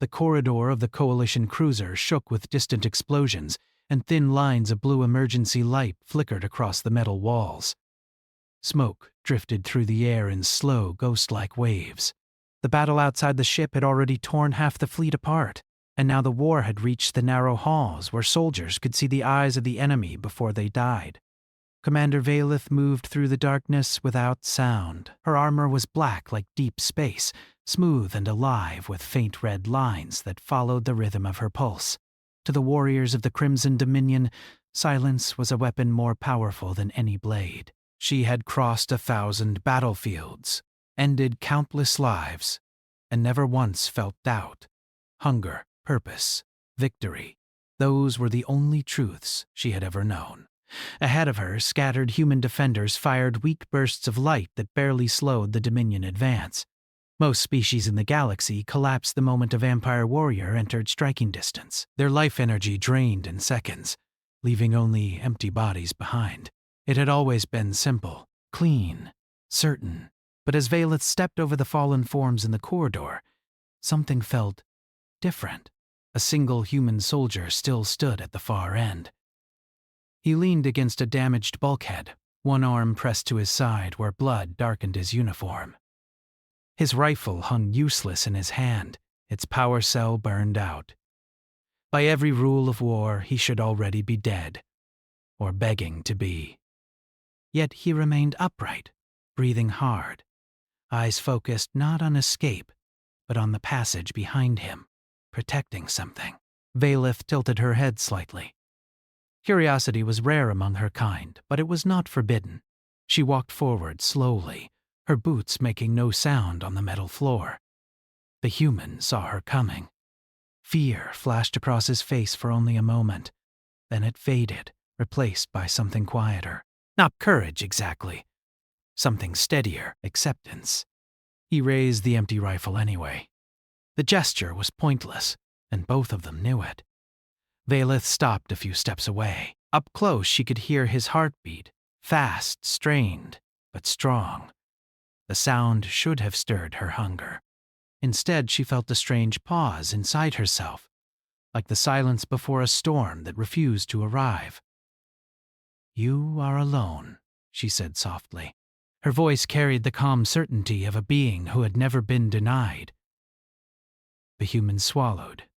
The corridor of the Coalition cruiser shook with distant explosions, and thin lines of blue emergency light flickered across the metal walls. Smoke drifted through the air in slow, ghost-like waves. The battle outside the ship had already torn half the fleet apart, and now the war had reached the narrow halls where soldiers could see the eyes of the enemy before they died. Commander Valeth moved through the darkness without sound. Her armor was black like deep space, smooth and alive with faint red lines that followed the rhythm of her pulse. To the warriors of the Crimson Dominion, silence was a weapon more powerful than any blade. She had crossed 1,000 battlefields, ended countless lives, and never once felt doubt. Hunger, purpose, victory. Those were the only truths she had ever known. Ahead of her, scattered human defenders fired weak bursts of light that barely slowed the Dominion advance. Most species in the galaxy collapsed the moment a vampire warrior entered striking distance, their life energy drained in seconds, leaving only empty bodies behind. It had always been simple, clean, certain, but as Valeth stepped over the fallen forms in the corridor, something felt different. A single human soldier still stood at the far end. He leaned against a damaged bulkhead, one arm pressed to his side where blood darkened his uniform. His rifle hung useless in his hand, its power cell burned out. By every rule of war, he should already be dead, or begging to be. Yet he remained upright, breathing hard, eyes focused not on escape, but on the passage behind him, protecting something. Valeth tilted her head slightly. Curiosity was rare among her kind, but it was not forbidden. She walked forward slowly, her boots making no sound on the metal floor. The human saw her coming. Fear flashed across his face for only a moment. Then it faded, replaced by something quieter. Not courage, exactly. Something steadier, acceptance. He raised the empty rifle anyway. The gesture was pointless, and both of them knew it. Valeth stopped a few steps away. Up close she could hear his heartbeat, fast, strained, but strong. The sound should have stirred her hunger. Instead, she felt a strange pause inside herself, like the silence before a storm that refused to arrive. "You are alone," she said softly. Her voice carried the calm certainty of a being who had never been denied. The human swallowed,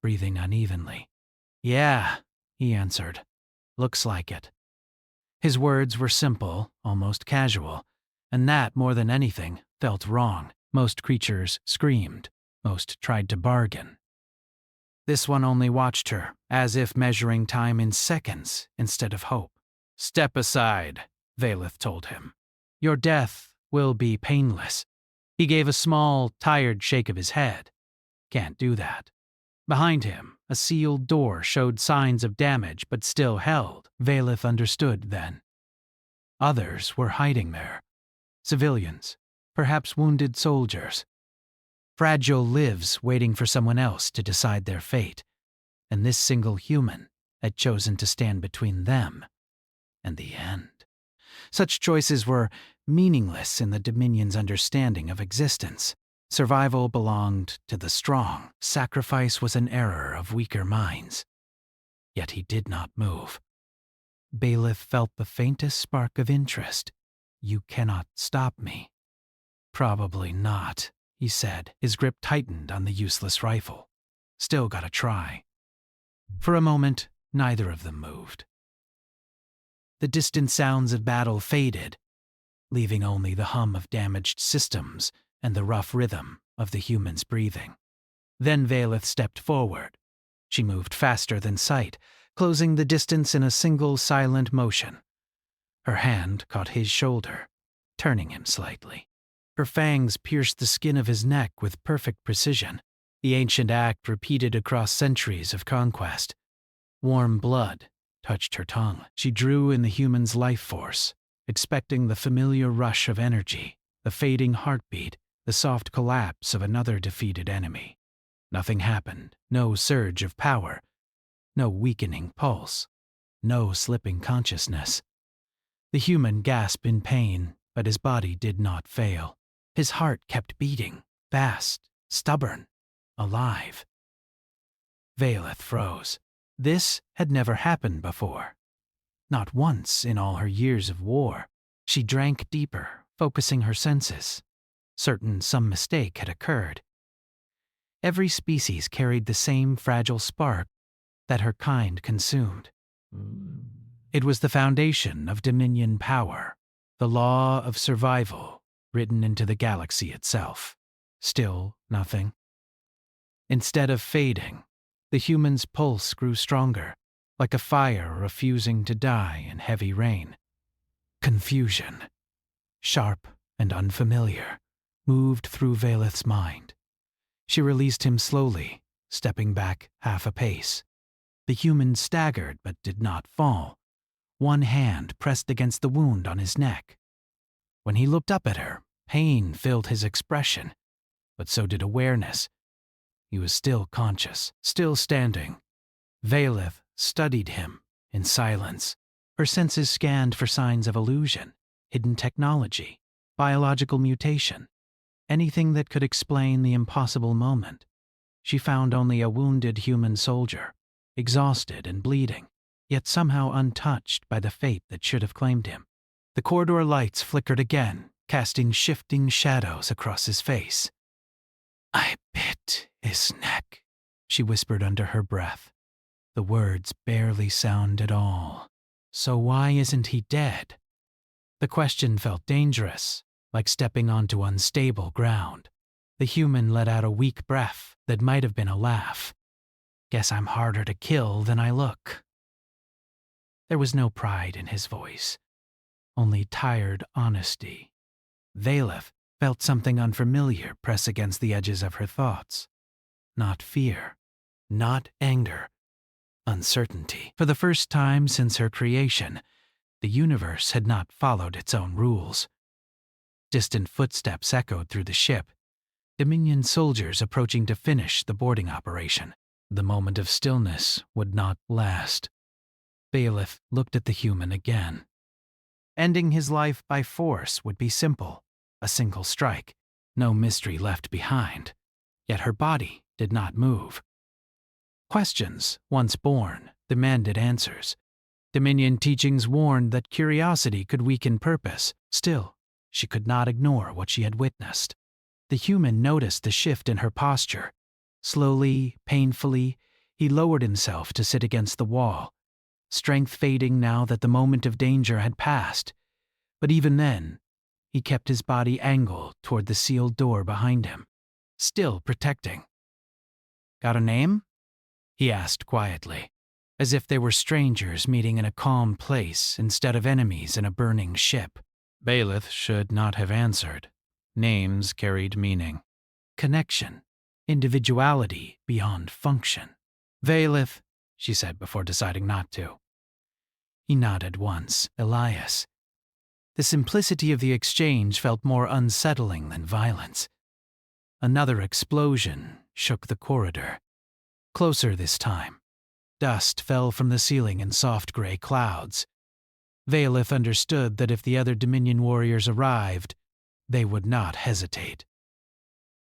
breathing unevenly. "Yeah," he answered. "Looks like it." His words were simple, almost casual, and that, more than anything, felt wrong. Most creatures screamed. Most tried to bargain. This one only watched her, as if measuring time in seconds instead of hope. "Step aside," Valeth told him. "Your death will be painless." He gave a small, tired shake of his head. "Can't do that." Behind him, a sealed door showed signs of damage but still held. Valeth understood then. Others were hiding there. Civilians, perhaps wounded soldiers. Fragile lives waiting for someone else to decide their fate. And this single human had chosen to stand between them and the end. Such choices were meaningless in the Dominion's understanding of existence. Survival belonged to the strong. Sacrifice was an error of weaker minds. Yet he did not move. Valeth felt the faintest spark of interest. "You cannot stop me." "Probably not," he said, his grip tightened on the useless rifle. "Still gotta try." For a moment, neither of them moved. The distant sounds of battle faded, leaving only the hum of damaged systems and the rough rhythm of the human's breathing. Then Valeth stepped forward. She moved faster than sight, closing the distance in a single silent motion. Her hand caught his shoulder, turning him slightly. Her fangs pierced the skin of his neck with perfect precision, the ancient act repeated across centuries of conquest. Warm blood touched her tongue. She drew in the human's life force, expecting the familiar rush of energy, the fading heartbeat, the soft collapse of another defeated enemy. Nothing happened, no surge of power, no weakening pulse, no slipping consciousness. The human gasped in pain, but his body did not fail. His heart kept beating, fast, stubborn. alive. Valeth froze. This had never happened before. Not once in all her years of war. She drank deeper, focusing her senses, certain some mistake had occurred. Every species carried the same fragile spark that her kind consumed. It was the foundation of Dominion power, the law of survival written into the galaxy itself. Still nothing. Instead of fading, the human's pulse grew stronger, like a fire refusing to die in heavy rain. Confusion, sharp and unfamiliar, moved through Valeth's mind. She released him slowly, stepping back half a pace. The human staggered but did not fall. One hand pressed against the wound on his neck. When he looked up at her, pain filled his expression, but so did awareness. He was still conscious, still standing. Valeth studied him in silence. Her senses scanned for signs of illusion, hidden technology, biological mutation, anything that could explain the impossible moment. She found only a wounded human soldier, exhausted and bleeding, yet somehow untouched by the fate that should have claimed him. The corridor lights flickered again, casting shifting shadows across his face. "I bit his neck," she whispered under her breath. The words barely sound at all. So why isn't he dead? The question felt dangerous, like stepping onto unstable ground. The human let out a weak breath that might have been a laugh. "Guess I'm harder to kill than I look." There was no pride in his voice, only tired honesty. Valeth felt something unfamiliar press against the edges of her thoughts. Not fear, not anger, uncertainty. For the first time since her creation, the universe had not followed its own rules. Distant footsteps echoed through the ship, Dominion soldiers approaching to finish the boarding operation. The moment of stillness would not last. Valeth looked at the human again. Ending his life by force would be simple, a single strike, no mystery left behind. Yet her body did not move. Questions, once born, demanded answers. Dominion teachings warned that curiosity could weaken purpose. Still, she could not ignore what she had witnessed. The human noticed the shift in her posture. Slowly, painfully, he lowered himself to sit against the wall, strength fading now that the moment of danger had passed. But even then, he kept his body angled toward the sealed door behind him, still protecting. "Got a name?" he asked quietly, as if they were strangers meeting in a calm place instead of enemies in a burning ship. Valeth should not have answered. Names carried meaning. Connection. Individuality beyond function. "Valeth," she said before deciding not to. He nodded once. "Elias." The simplicity of the exchange felt more unsettling than violence. Another explosion shook the corridor. Closer this time. Dust fell from the ceiling in soft gray clouds. Valeth understood that if the other Dominion warriors arrived, they would not hesitate.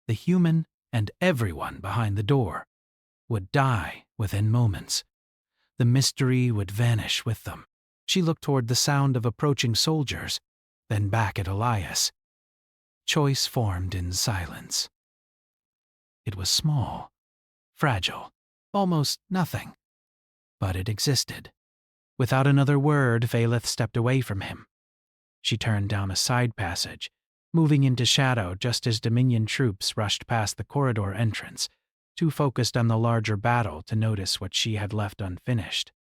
The human and everyone behind the door would die within moments. The mystery would vanish with them. She looked toward the sound of approaching soldiers, then back at Elias. Choice formed in silence. It was small, fragile, almost nothing, but it existed. Without another word, Valeth stepped away from him. She turned down a side passage, moving into shadow just as Dominion troops rushed past the corridor entrance, too focused on the larger battle to notice what she had left unfinished.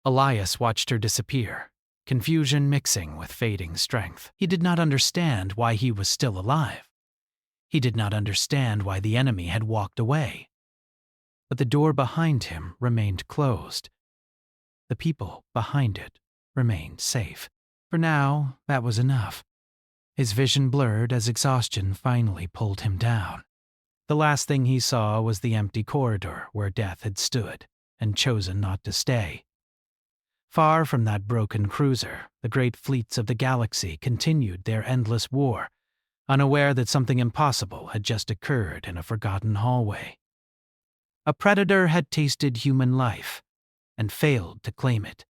Elias watched her disappear, confusion mixing with fading strength. He did not understand why he was still alive. He did not understand why the enemy had walked away. But the door behind him remained closed. The people behind it remained safe. For now, that was enough. His vision blurred as exhaustion finally pulled him down. The last thing he saw was the empty corridor where death had stood and chosen not to stay. Far from that broken cruiser, the great fleets of the galaxy continued their endless war, unaware that something impossible had just occurred in a forgotten hallway. A predator had tasted human life and failed to claim it.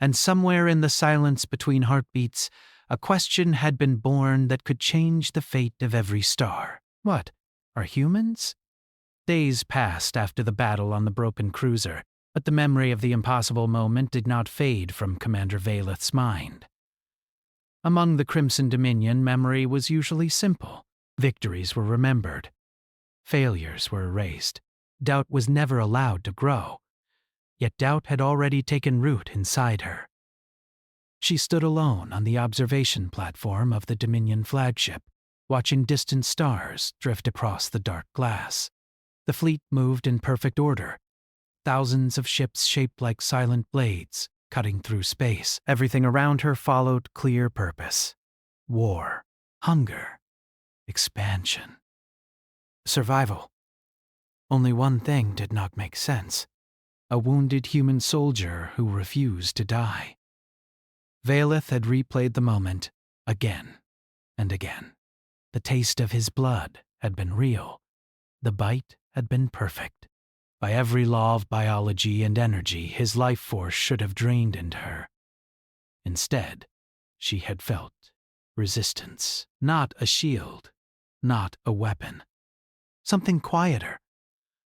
And somewhere in the silence between heartbeats, a question had been born that could change the fate of every star. What, are humans? Days passed after the battle on the broken cruiser, but the memory of the impossible moment did not fade from Commander Valeth's mind. Among the Crimson Dominion, memory was usually simple. Victories were remembered. Failures were erased. Doubt was never allowed to grow. Yet doubt had already taken root inside her. She stood alone on the observation platform of the Dominion flagship, watching distant stars drift across the dark glass. The fleet moved in perfect order. Thousands of ships shaped like silent blades, cutting through space. Everything around her followed clear purpose. War, hunger, expansion, survival. Only one thing did not make sense. A wounded human soldier who refused to die. Valeth had replayed the moment again and again. The taste of his blood had been real. The bite had been perfect. By every law of biology and energy, his life force should have drained into her. Instead, she had felt resistance. Not a shield, not a weapon. Something quieter,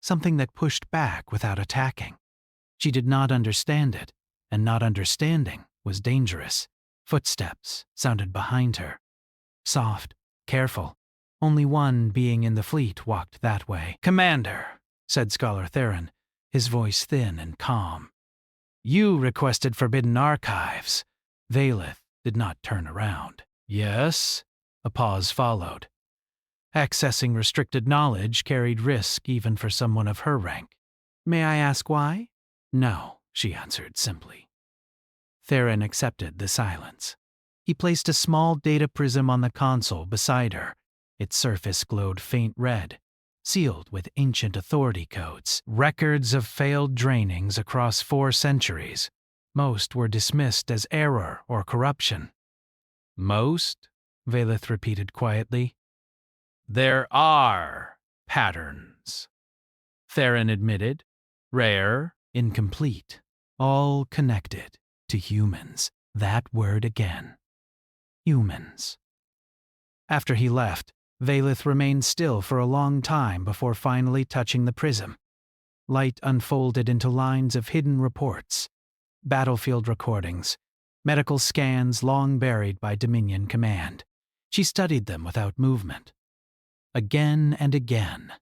something that pushed back without attacking. She did not understand it, and not understanding was dangerous. Footsteps sounded behind her. Soft, careful. Only one being in the fleet walked that way. "Commander," said Scholar Theron, his voice thin and calm. "You requested forbidden archives." Valeth did not turn around. "Yes?" A pause followed. Accessing restricted knowledge carried risk even for someone of her rank. "May I ask why?" "No," she answered simply. Theron accepted the silence. He placed a small data prism on the console beside her. Its surface glowed faint red, sealed with ancient authority codes, records of failed drainings across 4 centuries. Most were dismissed as error or corruption. "Most?" Valeth repeated quietly. "There are patterns," Theron admitted. "Rare, incomplete, all connected to humans." That word again. Humans. After he left, Valeth remained still for a long time before finally touching the prism. Light unfolded into lines of hidden reports, battlefield recordings, medical scans long buried by Dominion Command. She studied them without movement. Again and again,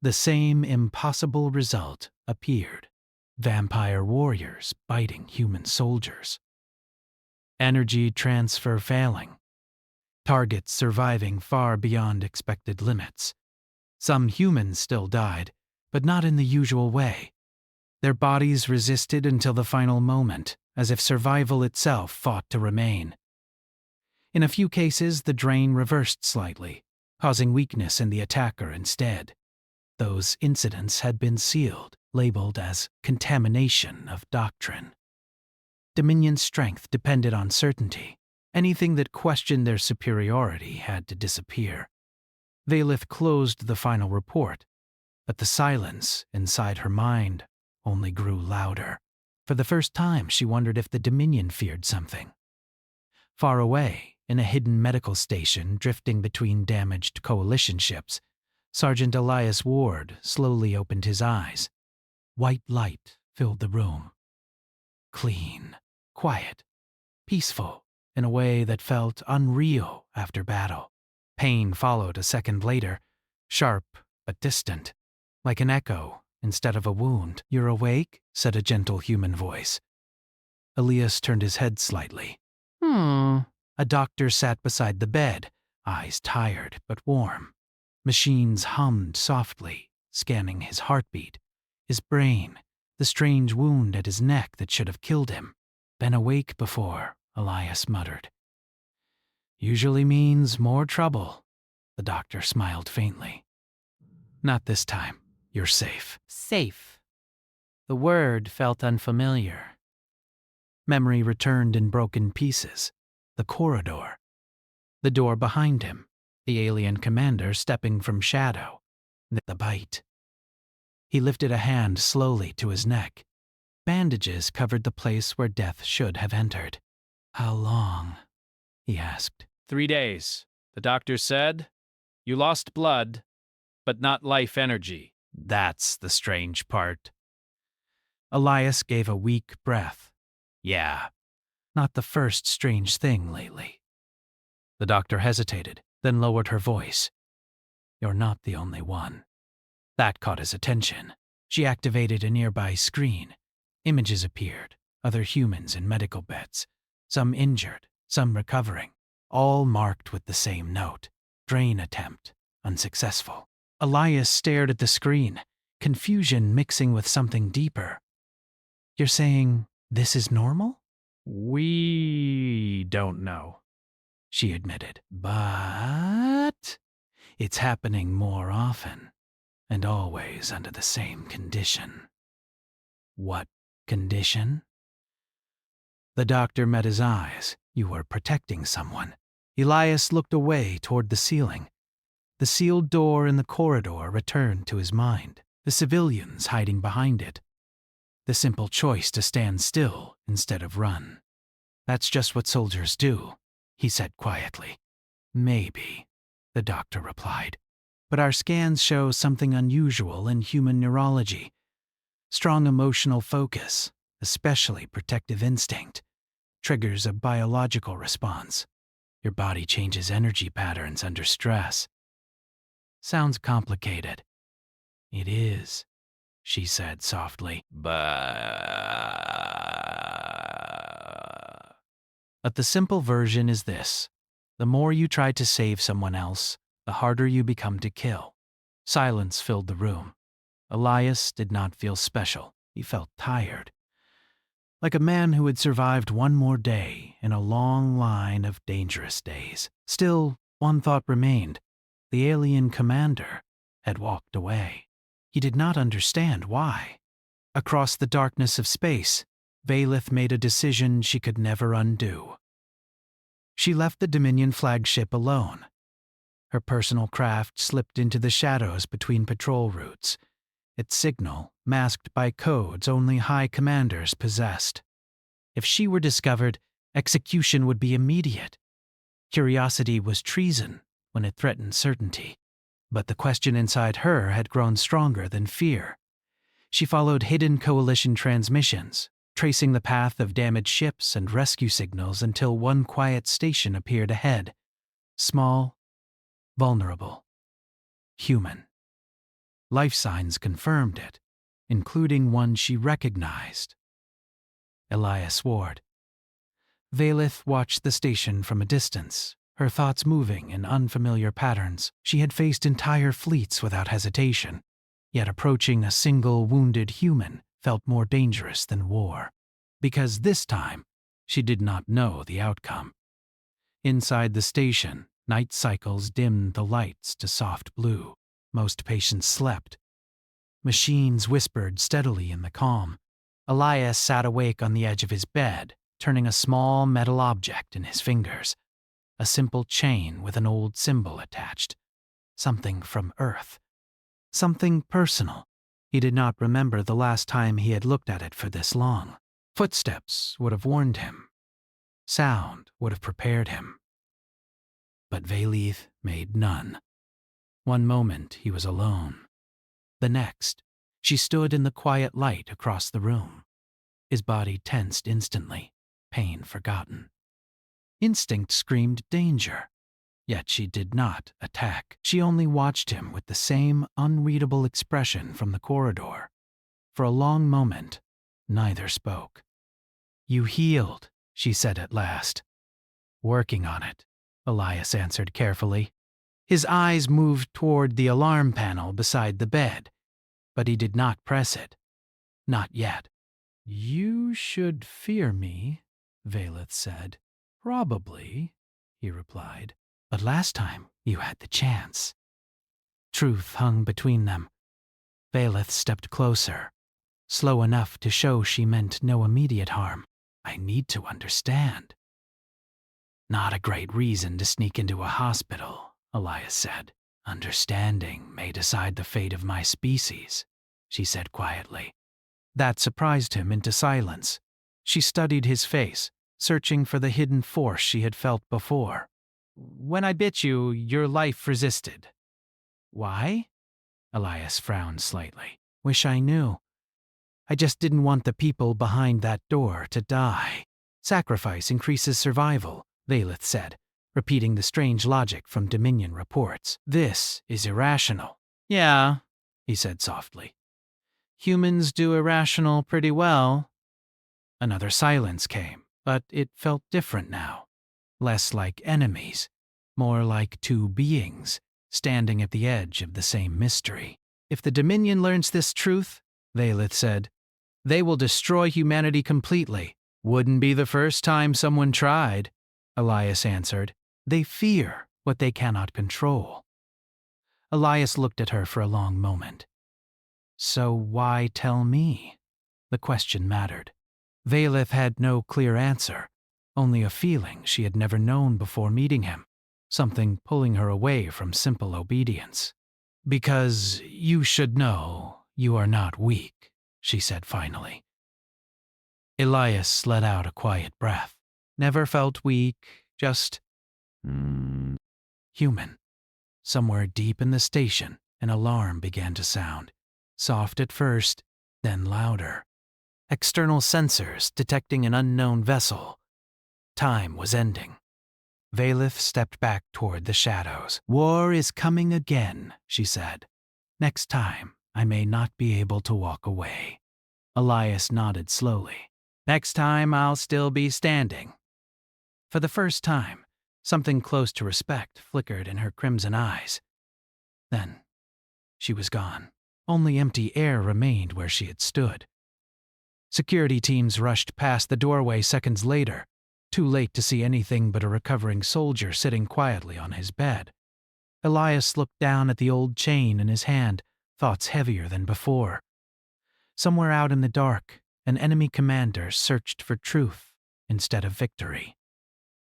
the same impossible result appeared. Vampire warriors biting human soldiers. Energy transfer failing. Targets surviving far beyond expected limits. Some humans still died, but not in the usual way. Their bodies resisted until the final moment, as if survival itself fought to remain. In a few cases, the drain reversed slightly, causing weakness in the attacker instead. Those incidents had been sealed, labeled as contamination of doctrine. Dominion's strength depended on certainty. Anything that questioned their superiority had to disappear. Valeth closed the final report, but the silence inside her mind only grew louder. For the first time, she wondered if the Dominion feared something. Far away, in a hidden medical station drifting between damaged coalition ships, Sergeant Elias Ward slowly opened his eyes. White light filled the room. Clean, quiet, peaceful in a way that felt unreal after battle. Pain followed a second later, sharp but distant, like an echo instead of a wound. "You're awake?" said a gentle human voice. Elias turned his head slightly. A doctor sat beside the bed, eyes tired but warm. Machines hummed softly, scanning his heartbeat, his brain, the strange wound at his neck that should have killed him. "Been awake before," Elias muttered. "Usually means more trouble." The doctor smiled faintly. "Not this time. You're safe." Safe. The word felt unfamiliar. Memory returned in broken pieces. The corridor. The door behind him. The alien commander stepping from shadow. The bite. He lifted a hand slowly to his neck. Bandages covered the place where death should have entered. "How long?" he asked. 3 days. The doctor said, you lost blood, but not life energy. "That's the strange part." Elias gave a weak breath. "Yeah, not the first strange thing lately." The doctor hesitated, then lowered her voice. "You're not the only one." That caught his attention. She activated a nearby screen. Images appeared, other humans in medical beds, some injured, some recovering, all marked with the same note: drain attempt, unsuccessful. Elias stared at the screen, confusion mixing with something deeper. "You're saying this is normal?" We don't know, she admitted. "But it's happening more often, and always under the same condition." "What condition?" The doctor met his eyes. "You were protecting someone." Elias looked away toward the ceiling. The sealed door in the corridor returned to his mind, the civilians hiding behind it. The simple choice to stand still instead of run. "That's just what soldiers do," he said quietly. "Maybe," the doctor replied. "But our scans show something unusual in human neurology. Strong emotional focus, especially protective instinct, triggers a biological response. Your body changes energy patterns under stress." "Sounds complicated." "It is," she said softly. But the simple version is this: the more you try to save someone else, the harder you become to kill. Silence filled the room. Elias did not feel special. He felt tired. Like a man who had survived one more day in a long line of dangerous days. Still, one thought remained. The alien commander had walked away. He did not understand why. Across the darkness of space, Valith made a decision she could never undo. She left the Dominion flagship alone. Her personal craft slipped into the shadows between patrol routes, its signal masked by codes only high commanders possessed. If she were discovered, execution would be immediate. Curiosity was treason when it threatened certainty. But the question inside her had grown stronger than fear. She followed hidden coalition transmissions, tracing the path of damaged ships and rescue signals until one quiet station appeared ahead. Small, vulnerable, human. Life signs confirmed it, including one she recognized. Elias Ward. Valith watched the station from a distance, her thoughts moving in unfamiliar patterns. She had faced entire fleets without hesitation, yet approaching a single wounded human felt more dangerous than war. Because this time, she did not know the outcome. Inside the station, night cycles dimmed the lights to soft blue. Most patients slept. Machines whispered steadily in the calm. Elias sat awake on the edge of his bed, turning a small metal object in his fingers. A simple chain with an old symbol attached. Something from Earth. Something personal. He did not remember the last time he had looked at it for this long. Footsteps would have warned him. Sound would have prepared him. But Valith made none. One moment he was alone. The next, she stood in the quiet light across the room. His body tensed instantly, pain forgotten. Instinct screamed danger, yet she did not attack. She only watched him with the same unreadable expression from the corridor. For a long moment, neither spoke. "You healed," she said at last. "Working on it," Elias answered carefully. His eyes moved toward the alarm panel beside the bed, but he did not press it. Not yet. "You should fear me," Valith said. "Probably," he replied. "But last time you had the chance." Truth hung between them. Valith stepped closer, slow enough to show she meant no immediate harm. "I need to understand." "Not a great reason to sneak into a hospital," Elias said. "Understanding may decide the fate of my species." she said quietly. That surprised him into silence. She studied his face, searching for the hidden force she had felt before. When I bit you, your life resisted. Why? Elias frowned slightly. Wish I knew. I just didn't want the people behind that door to die. Sacrifice increases survival, Valeth said, repeating the strange logic from Dominion reports. This is irrational. Yeah, he said softly. Humans do irrational pretty well. Another silence came, but it felt different now. Less like enemies, more like two beings, standing at the edge of the same mystery. If the Dominion learns this truth, Valeth said, they will destroy humanity completely. Wouldn't be the first time someone tried, Elias answered. They fear what they cannot control. Elias looked at her for a long moment. So why tell me? The question mattered. Valeth had no clear answer, only a feeling she had never known before meeting him, something pulling her away from simple obedience. Because you should know you are not weak, she said finally. Elias let out a quiet breath. Never felt weak, just human. Somewhere deep in the station, an alarm began to sound. Soft at first, then louder. External sensors detecting an unknown vessel. Time was ending. Valeth stepped back toward the shadows. War is coming again, she said. Next time, I may not be able to walk away. Elias nodded slowly. Next time, I'll still be standing. For the first time, something close to respect flickered in her crimson eyes. Then, she was gone. Only empty air remained where she had stood. Security teams rushed past the doorway seconds later, too late to see anything but a recovering soldier sitting quietly on his bed. Elias looked down at the old chain in his hand, thoughts heavier than before. Somewhere out in the dark, an enemy commander searched for truth instead of victory.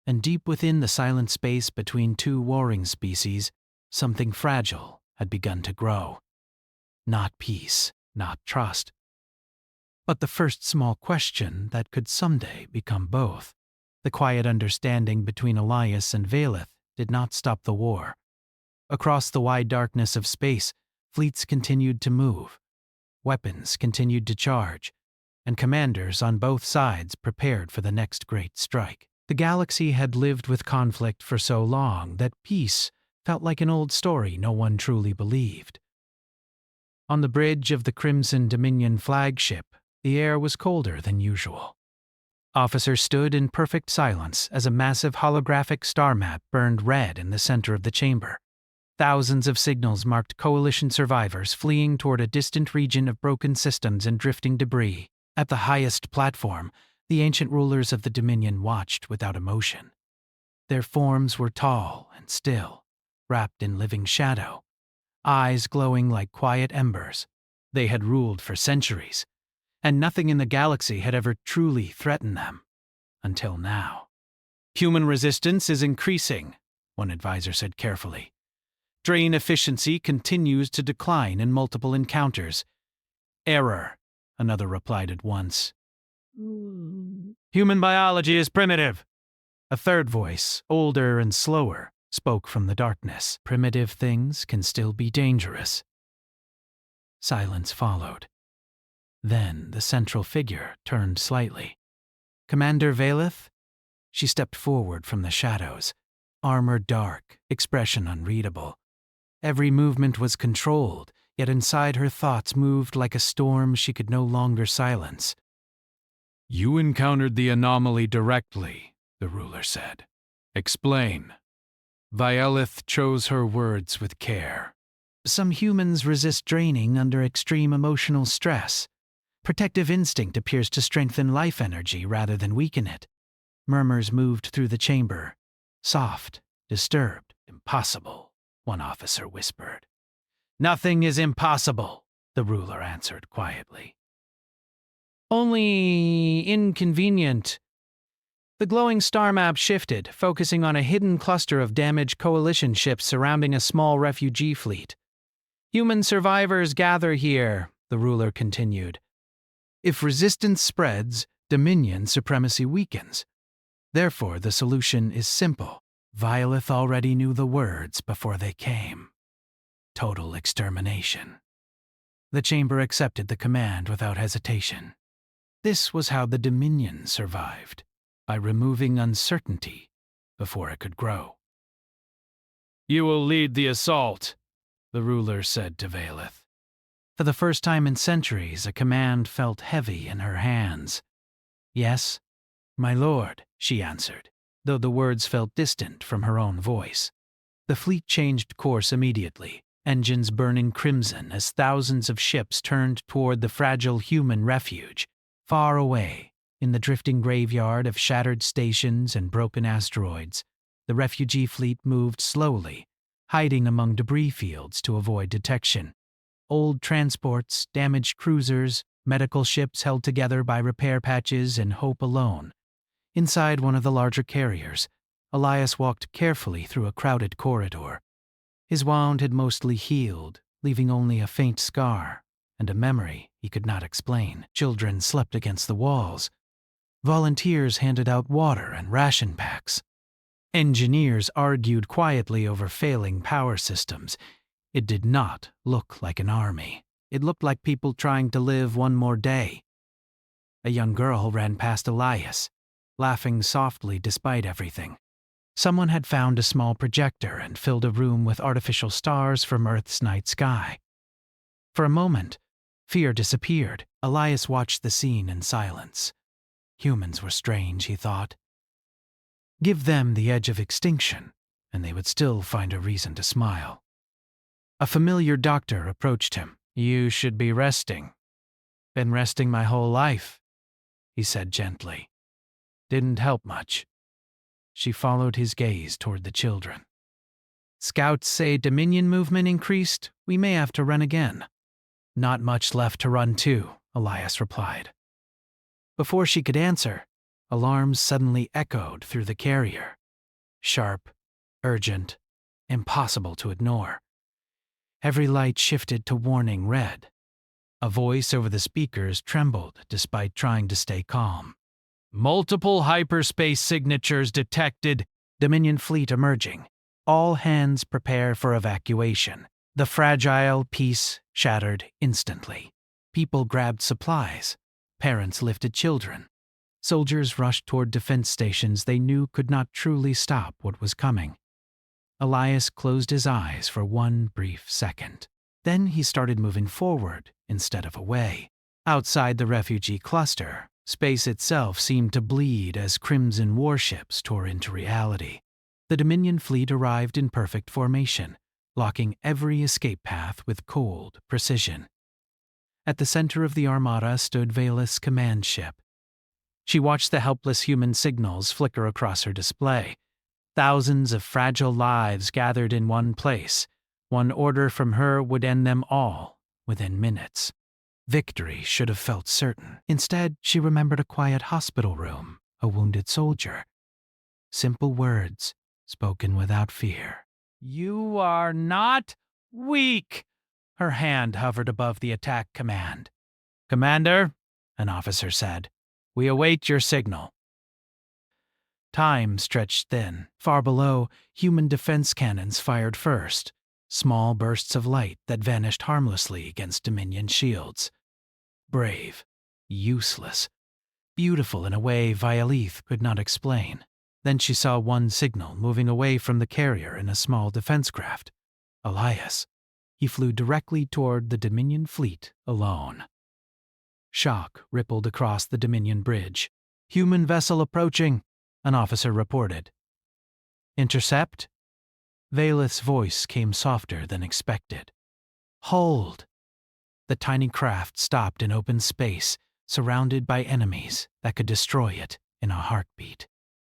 And deep within the silent space between two warring species, something fragile had begun to grow. Not peace, not trust, but the first small question that could someday become both. The quiet understanding between Elias and Valeth did not stop the war. Across the wide darkness of space, fleets continued to move. Weapons continued to charge, and commanders on both sides prepared for the next great strike. The galaxy had lived with conflict for so long that peace felt like an old story no one truly believed. On the bridge of the Crimson Dominion flagship, the air was colder than usual. Officers stood in perfect silence as a massive holographic star map burned red in the center of the chamber. Thousands of signals marked Coalition survivors fleeing toward a distant region of broken systems and drifting debris. At the highest platform, the ancient rulers of the Dominion watched without emotion. Their forms were tall and still, wrapped in living shadow, eyes glowing like quiet embers. They had ruled for centuries, and nothing in the galaxy had ever truly threatened them. Until now. Human resistance is increasing, one advisor said carefully. Drain efficiency continues to decline in multiple encounters. Error, another replied at once. Human biology is primitive. A third voice, older and slower, spoke from the darkness. Primitive things can still be dangerous. Silence followed. Then the central figure turned slightly. Commander Valeth? She stepped forward from the shadows, armor dark, expression unreadable. Every movement was controlled, yet inside her thoughts moved like a storm she could no longer silence. You encountered the anomaly directly, the ruler said. Explain. Violeth chose her words with care. Some humans resist draining under extreme emotional stress. Protective instinct appears to strengthen life energy rather than weaken it. Murmurs moved through the chamber. Soft, disturbed, impossible, one officer whispered. Nothing is impossible, the ruler answered quietly. Only inconvenient. The glowing star map shifted, focusing on a hidden cluster of damaged coalition ships surrounding a small refugee fleet. Human survivors gather here, the ruler continued. If resistance spreads, Dominion supremacy weakens. Therefore, the solution is simple. Violeth already knew the words before they came. Total extermination. The chamber accepted the command without hesitation. This was how the Dominion survived, by removing uncertainty before it could grow. You will lead the assault, the ruler said to Vaelith. For the first time in centuries, a command felt heavy in her hands. Yes, my lord, she answered, though the words felt distant from her own voice. The fleet changed course immediately, engines burning crimson as thousands of ships turned toward the fragile human refuge, far away, in the drifting graveyard of shattered stations and broken asteroids. The refugee fleet moved slowly, hiding among debris fields to avoid detection. Old transports, damaged cruisers, medical ships held together by repair patches and hope alone. Inside one of the larger carriers, Elias walked carefully through a crowded corridor. His wound had mostly healed, leaving only a faint scar and a memory he could not explain. Children slept against the walls. Volunteers handed out water and ration packs. Engineers argued quietly over failing power systems. It did not look like an army. It looked like people trying to live one more day. A young girl ran past Elias, laughing softly despite everything. Someone had found a small projector and filled a room with artificial stars from Earth's night sky. For a moment, fear disappeared. Elias watched the scene in silence. Humans were strange, he thought. Give them the edge of extinction, and they would still find a reason to smile. A familiar doctor approached him. You should be resting. Been resting my whole life, he said gently. Didn't help much. She followed his gaze toward the children. Scouts say Dominion movement increased. We may have to run again. Not much left to run to, Elias replied. Before she could answer, alarms suddenly echoed through the carrier. Sharp, urgent, impossible to ignore. Every light shifted to warning red. A voice over the speakers trembled despite trying to stay calm. Multiple hyperspace signatures detected. Dominion fleet emerging. All hands prepare for evacuation. The fragile peace shattered instantly. People grabbed supplies. Parents lifted children. Soldiers rushed toward defense stations they knew could not truly stop what was coming. Elias closed his eyes for one brief second. Then he started moving forward instead of away. Outside the refugee cluster, space itself seemed to bleed as crimson warships tore into reality. The Dominion fleet arrived in perfect formation, locking every escape path with cold precision. At the center of the armada stood Vaelith's command ship. She watched the helpless human signals flicker across her display. Thousands of fragile lives gathered in one place. One order from her would end them all within minutes. Victory should have felt certain. Instead, she remembered a quiet hospital room, a wounded soldier. Simple words, spoken without fear. You are not weak. Her hand hovered above the attack command. Commander, an officer said, we await your signal. Time stretched thin. Far below, human defense cannons fired first, small bursts of light that vanished harmlessly against Dominion shields. Brave, useless, beautiful in a way Violeth could not explain. Then she saw one signal moving away from the carrier in a small defense craft. Elias. He flew directly toward the Dominion fleet alone. Shock rippled across the Dominion bridge. Human vessel approaching, an officer reported. Intercept? Vaelith's voice came softer than expected. Hold! The tiny craft stopped in open space, surrounded by enemies that could destroy it in a heartbeat.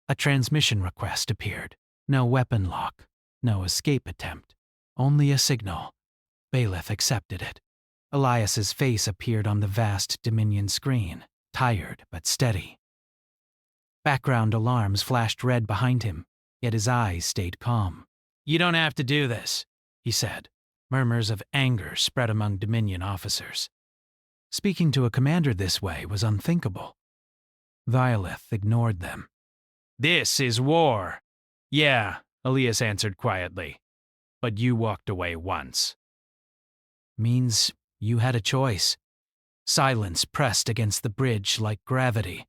A transmission request appeared. No weapon lock, no escape attempt, only a signal. Vaelith accepted it. Elias's face appeared on the vast Dominion screen, tired but steady. Background alarms flashed red behind him, yet his eyes stayed calm. You don't have to do this, he said. Murmurs of anger spread among Dominion officers. Speaking to a commander this way was unthinkable. Violeth ignored them. This is war. Yeah, Elias answered quietly. But you walked away once. Means you had a choice. Silence pressed against the bridge like gravity.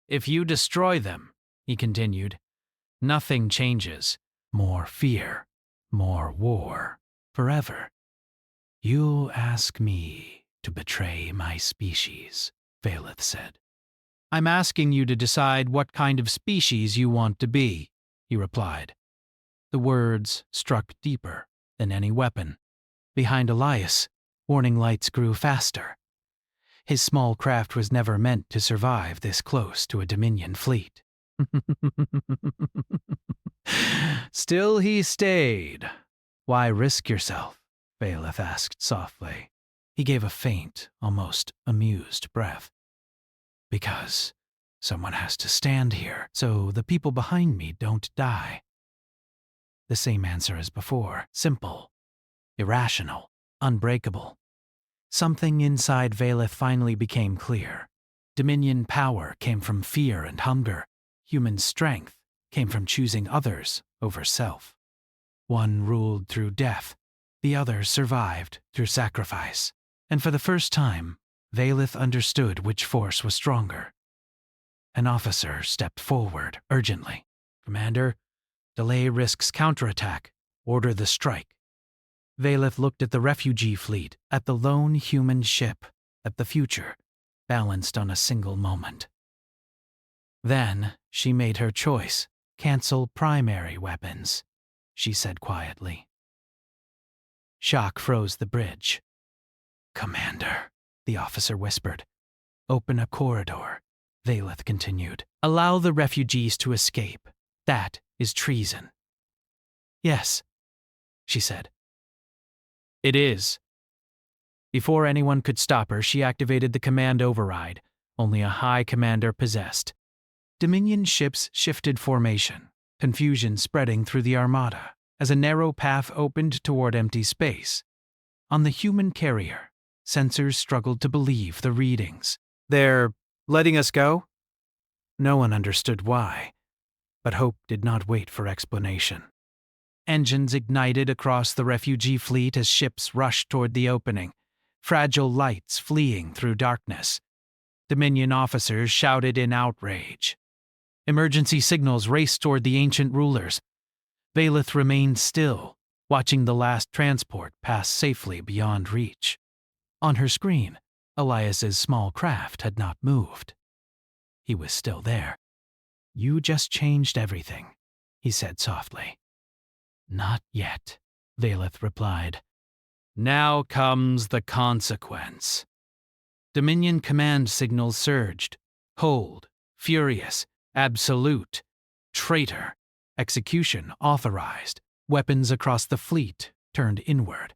If you destroy them, he continued, nothing changes. More fear, more war, forever. You ask me to betray my species, Valeth said. I'm asking you to decide what kind of species you want to be, he replied. The words struck deeper than any weapon. Behind Elias, warning lights grew faster. His small craft was never meant to survive this close to a Dominion fleet. Still he stayed. Why risk yourself? Valeth asked softly. He gave a faint, almost amused breath. Because someone has to stand here, so the people behind me don't die. The same answer as before, simple, irrational, unbreakable. Something inside Valeth finally became clear. Dominion power came from fear and hunger. Human strength came from choosing others over self. One ruled through death, the other survived through sacrifice. And for the first time, Valeth understood which force was stronger. An officer stepped forward urgently. Commander, delay risks counterattack. Order the strike. Valeth looked at the refugee fleet, at the lone human ship, at the future, balanced on a single moment. Then she made her choice. Cancel primary weapons, she said quietly. Shock froze the bridge. Commander, the officer whispered. Open a corridor, Valeth continued. Allow the refugees to escape. That is treason. Yes, she said. It is. Before anyone could stop her, she activated the command override, only a high commander possessed. Dominion ships shifted formation, confusion spreading through the armada as a narrow path opened toward empty space. On the human carrier, sensors struggled to believe the readings. They're letting us go? No one understood why, but hope did not wait for explanation. Engines ignited across the refugee fleet as ships rushed toward the opening, fragile lights fleeing through darkness. Dominion officers shouted in outrage. Emergency signals raced toward the ancient rulers. Valeth remained still, watching the last transport pass safely beyond reach. On her screen, Elias's small craft had not moved. He was still there. You just changed everything, he said softly. Not yet, Valeth replied. Now comes the consequence. Dominion command signals surged. Cold, furious, absolute, traitor, execution authorized. Weapons across the fleet turned inward,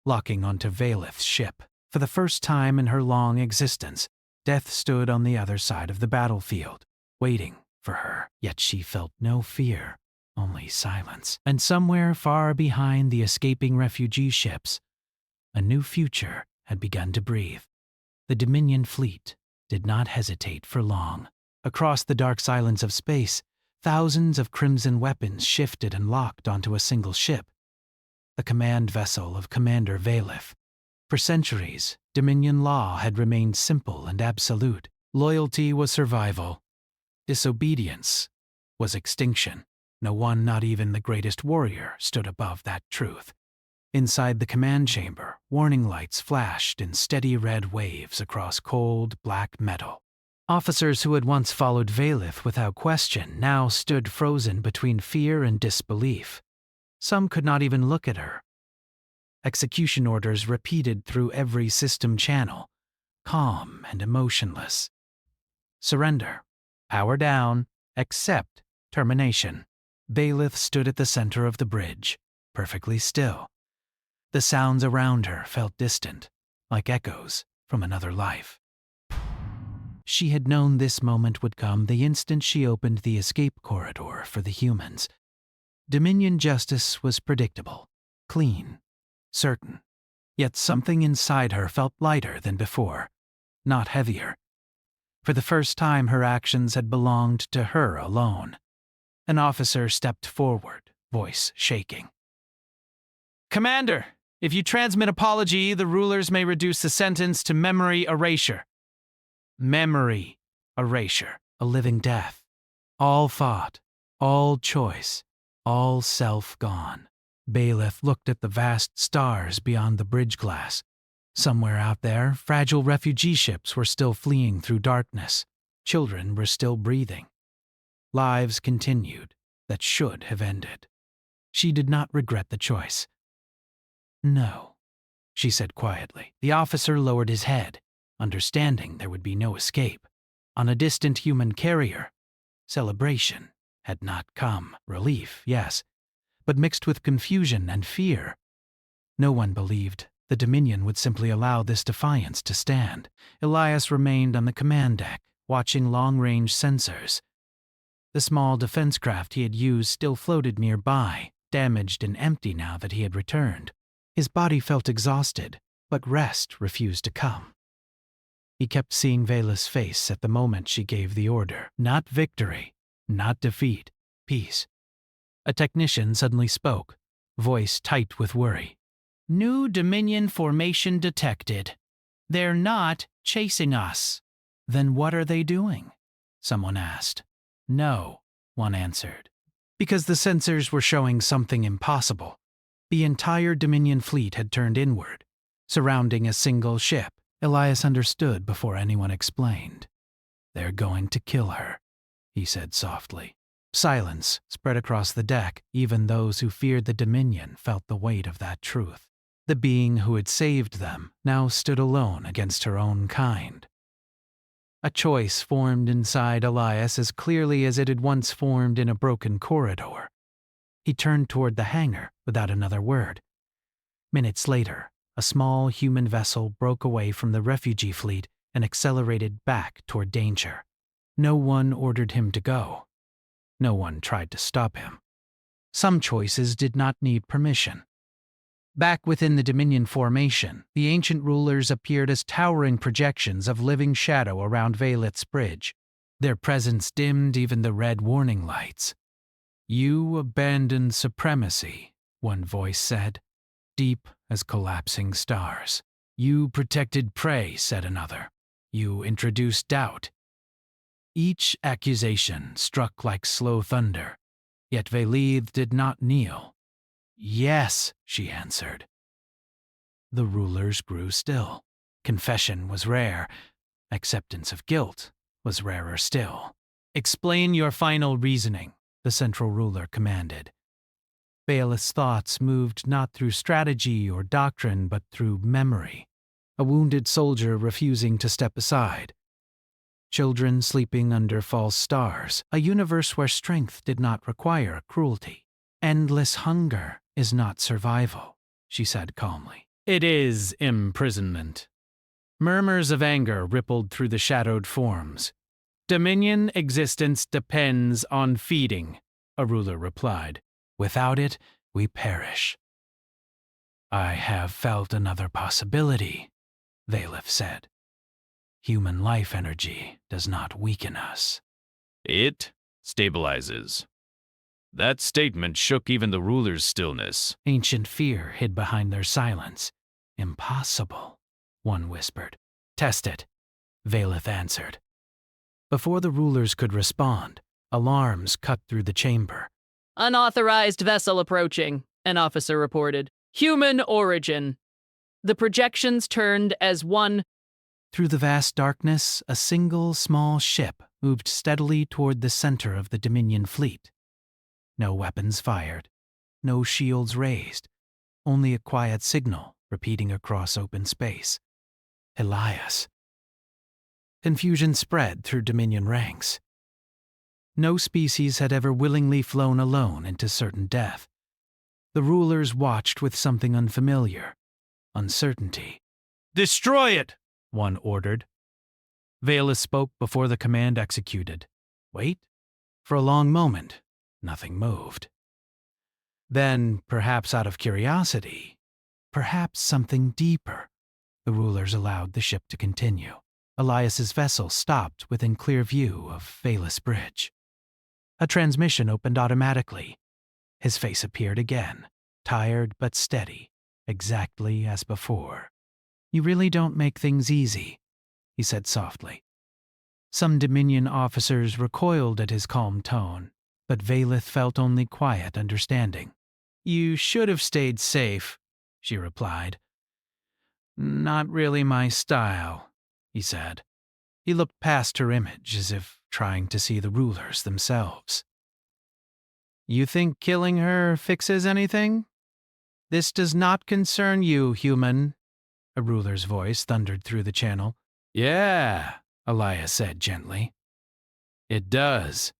locking onto Valeth's ship. For the first time in her long existence, death stood on the other side of the battlefield, waiting for her. Yet she felt no fear, only silence. And somewhere far behind the escaping refugee ships, a new future had begun to breathe. The Dominion fleet did not hesitate for long. Across the dark silence of space, thousands of crimson weapons shifted and locked onto a single ship, the command vessel of Commander Valeth. For centuries, Dominion law had remained simple and absolute. Loyalty was survival. Disobedience was extinction. No one, not even the greatest warrior, stood above that truth. Inside the command chamber, warning lights flashed in steady red waves across cold, black metal. Officers who had once followed Valeth without question now stood frozen between fear and disbelief. Some could not even look at her. Execution orders repeated through every system channel, calm and emotionless. Surrender. Power down. Accept. Termination. Valeth stood at the center of the bridge, perfectly still. The sounds around her felt distant, like echoes from another life. She had known this moment would come the instant she opened the escape corridor for the humans. Dominion justice was predictable, clean, certain. Yet something inside her felt lighter than before. not heavier. For the first time, her actions had belonged to her alone. An officer stepped forward, voice shaking. Commander, if you transmit apology, the rulers may reduce the sentence to memory erasure. Memory erasure. A living death. All thought, all choice, all self gone. Bailiff looked at the vast stars beyond the bridge glass. Somewhere out there, fragile refugee ships were still fleeing through darkness. Children were still breathing. Lives continued that should have ended. She did not regret the choice. No, she said quietly. The officer lowered his head, understanding there would be no escape. On a distant human carrier, celebration had not come. Relief, yes, but mixed with confusion and fear. No one believed the Dominion would simply allow this defiance to stand. Elias remained on the command deck, watching long-range sensors. The small defense craft he had used still floated nearby, damaged and empty now that he had returned. His body felt exhausted, but rest refused to come. He kept seeing Vela's face at the moment she gave the order. Not victory, not defeat, peace. A technician suddenly spoke, voice tight with worry. New Dominion formation detected. They're not chasing us. Then what are they doing? Someone asked. No, one answered. Because the sensors were showing something impossible. The entire Dominion fleet had turned inward, surrounding a single ship. Elias understood before anyone explained. They're going to kill her, he said softly. Silence spread across the deck. Even those who feared the Dominion felt the weight of that truth. The being who had saved them now stood alone against her own kind. A choice formed inside Elias as clearly as it had once formed in a broken corridor. He turned toward the hangar without another word. Minutes later, a small human vessel broke away from the refugee fleet and accelerated back toward danger. No one ordered him to go. No one tried to stop him. Some choices did not need permission. Back within the Dominion formation, the ancient rulers appeared as towering projections of living shadow around Valeth's bridge. Their presence dimmed even the red warning lights. You abandoned supremacy, one voice said, deep as collapsing stars. You protected prey, said another. You introduced doubt. Each accusation struck like slow thunder, yet Valeth did not kneel. Yes, she answered. The rulers grew still. Confession was rare. Acceptance of guilt was rarer still. Explain your final reasoning, the central ruler commanded. Bailiff's thoughts moved not through strategy or doctrine, but through memory. A wounded soldier refusing to step aside. Children sleeping under false stars. A universe where strength did not require cruelty. Endless hunger is not survival, she said calmly. It is imprisonment. Murmurs of anger rippled through the shadowed forms. Dominion existence depends on feeding, a ruler replied. Without it, we perish. I have felt another possibility, Valeth said. Human life energy does not weaken us. It stabilizes. That statement shook even the ruler's stillness. Ancient fear hid behind their silence. Impossible, one whispered. Test it, Valeth answered. Before the rulers could respond, alarms cut through the chamber. Unauthorized vessel approaching, an officer reported. Human origin. The projections turned as one. Through the vast darkness, a single small ship moved steadily toward the center of the Dominion fleet. No weapons fired, no shields raised, only a quiet signal repeating across open space. Elias. Confusion spread through Dominion ranks. No species had ever willingly flown alone into certain death. The rulers watched with something unfamiliar. Uncertainty. Destroy it, one ordered. Valeth spoke before the command executed. Wait. For a long moment, nothing moved. Then, perhaps out of curiosity, perhaps something deeper, the rulers allowed the ship to continue. Elias's vessel stopped within clear view of Valus Bridge. A transmission opened automatically. His face appeared again, tired but steady, exactly as before. "You really don't make things easy," he said softly. Some Dominion officers recoiled at his calm tone, but Valith felt only quiet understanding. "You should have stayed safe," she replied. "Not really my style," he said. He looked past her image as if trying to see the rulers themselves. "You think killing her fixes anything? This does not concern you, human," a ruler's voice thundered through the channel. "Yeah," Elias said gently. "It does."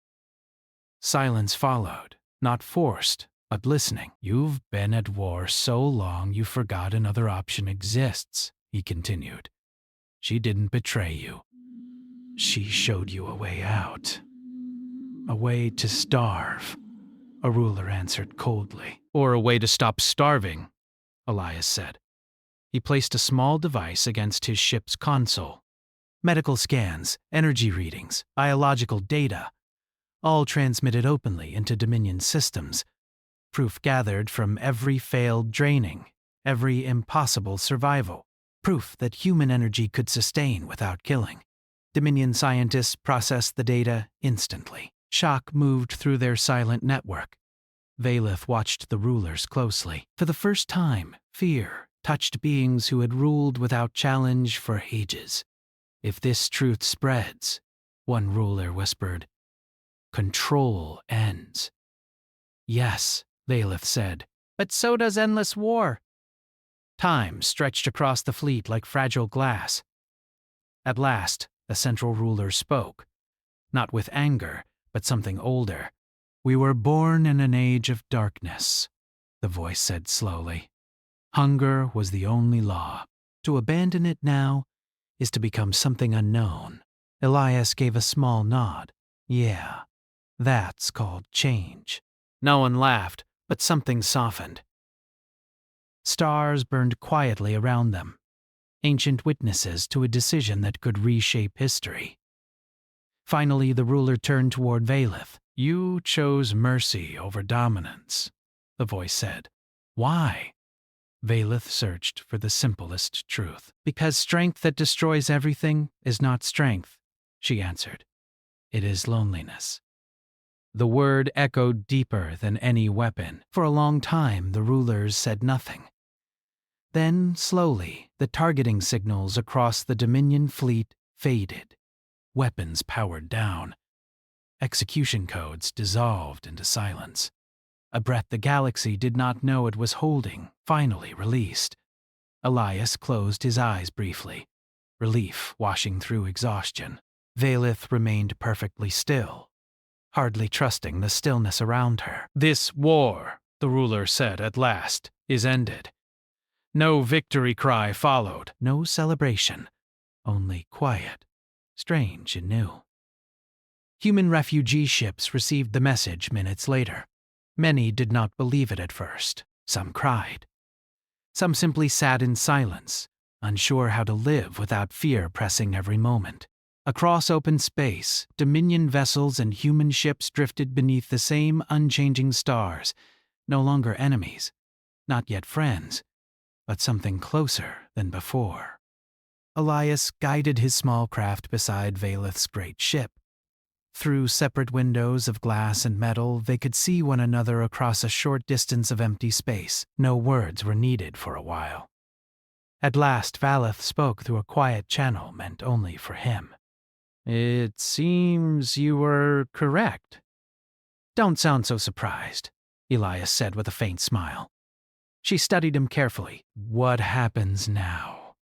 Silence followed, not forced, but listening. "You've been at war so long you forgot another option exists," he continued. "She didn't betray you. She showed you a way out. A way to starve," a ruler answered coldly. "Or a way to stop starving," Elias said. He placed a small device against his ship's console. Medical scans, energy readings, biological data, all transmitted openly into Dominion systems. Proof gathered from every failed draining, every impossible survival. Proof that human energy could sustain without killing. Dominion scientists processed the data instantly. Shock moved through their silent network. Valith watched the rulers closely. For the first time, fear touched beings who had ruled without challenge for ages. "If this truth spreads," one ruler whispered, "control ends." "Yes," Valith said, "but so does endless war." Time stretched across the fleet like fragile glass. At last, the central ruler spoke, not with anger, but something older. "We were born in an age of darkness," the voice said slowly. "Hunger was the only law. To abandon it now is to become something unknown." Elias gave a small nod. "Yeah, that's called change." No one laughed, but something softened. Stars burned quietly around them, ancient witnesses to a decision that could reshape history. Finally, the ruler turned toward Valith. "You chose mercy over dominance," the voice said. "Why?" Valith searched for the simplest truth. "Because strength that destroys everything is not strength," she answered. "It is loneliness." The word echoed deeper than any weapon. For a long time, the rulers said nothing. Then, slowly, the targeting signals across the Dominion fleet faded. Weapons powered down. Execution codes dissolved into silence. A breath the galaxy did not know it was holding finally released. Elias closed his eyes briefly, relief washing through exhaustion. Valith remained perfectly still, hardly trusting the stillness around her. "This war," the ruler said at last, "is ended." No victory cry followed. No celebration, only quiet, strange and new. Human refugee ships received the message minutes later. Many did not believe it at first. Some cried. Some simply sat in silence, unsure how to live without fear pressing every moment. Across open space, Dominion vessels and human ships drifted beneath the same unchanging stars, no longer enemies, not yet friends, but something closer than before. Elias guided his small craft beside Valith's great ship. Through separate windows of glass and metal, they could see one another across a short distance of empty space. No words were needed for a while. At last, Valith spoke through a quiet channel meant only for him. "It seems you were correct." "Don't sound so surprised," Elias said with a faint smile. She studied him carefully. "What happens now?"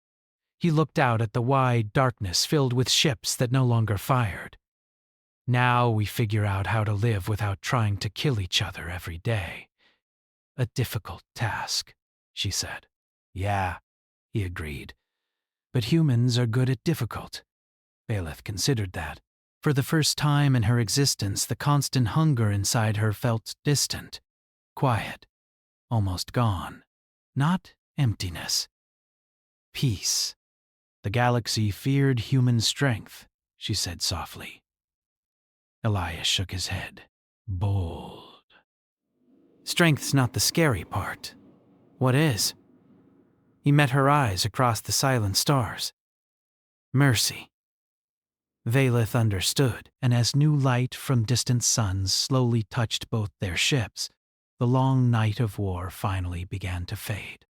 He looked out at the wide darkness filled with ships that no longer fired. "Now we figure out how to live without trying to kill each other every day. A difficult task," she said. "Yeah," he agreed. "But humans are good at difficult." Valith considered that. For the first time in her existence, the constant hunger inside her felt distant, quiet, almost gone. Not emptiness. Peace. The galaxy feared human strength, she said softly. Elias shook his head. Bold. Strength's not the scary part. What is? He met her eyes across the silent stars. Mercy. Valeth understood, and as new light from distant suns slowly touched both their ships, the long night of war finally began to fade.